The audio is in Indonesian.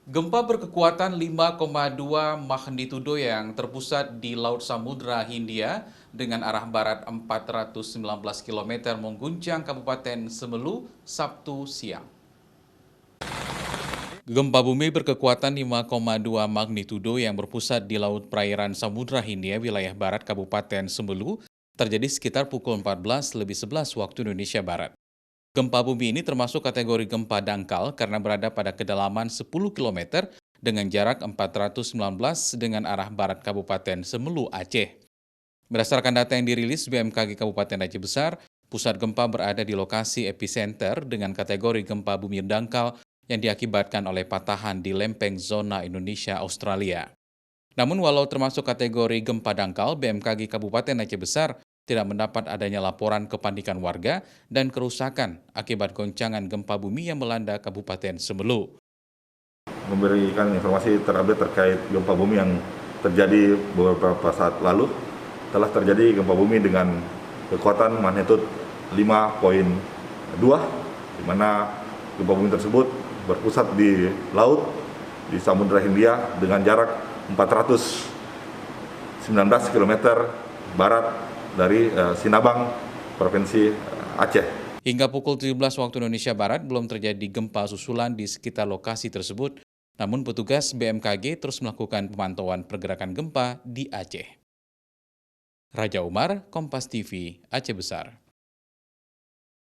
Gempa berkekuatan 5,2 magnitudo yang terpusat di Laut Samudra Hindia dengan arah barat 419 km mengguncang Kabupaten Semelu Sabtu siang. Gempa bumi berkekuatan 5,2 magnitudo yang berpusat di Laut Perairan Samudra Hindia wilayah barat Kabupaten Semelu terjadi sekitar pukul 14:11 waktu Indonesia Barat. Gempa bumi ini termasuk kategori gempa dangkal karena berada pada kedalaman 10 km dengan jarak 419 dengan arah barat Kabupaten Semelu, Aceh. Berdasarkan data yang dirilis BMKG Kabupaten Aceh Besar, pusat gempa berada di lokasi epicenter dengan kategori gempa bumi dangkal yang diakibatkan oleh patahan di lempeng zona Indonesia-Australia. Namun walau termasuk kategori gempa dangkal, BMKG Kabupaten Aceh Besar tidak mendapat adanya laporan kepanikan warga dan kerusakan akibat goncangan gempa bumi yang melanda Kabupaten Semelu. Memberikan informasi terupdate terkait gempa bumi yang terjadi beberapa saat lalu. Telah terjadi gempa bumi dengan kekuatan magnitudo 5,2, di mana gempa bumi tersebut berpusat di laut di Samudra Hindia dengan jarak 419 km barat dari Sinabang, Provinsi Aceh. Hingga pukul 17 waktu Indonesia Barat belum terjadi gempa susulan di sekitar lokasi tersebut, namun petugas BMKG terus melakukan pemantauan pergerakan gempa di Aceh. Raja Umar, Kompas TV, Aceh Besar.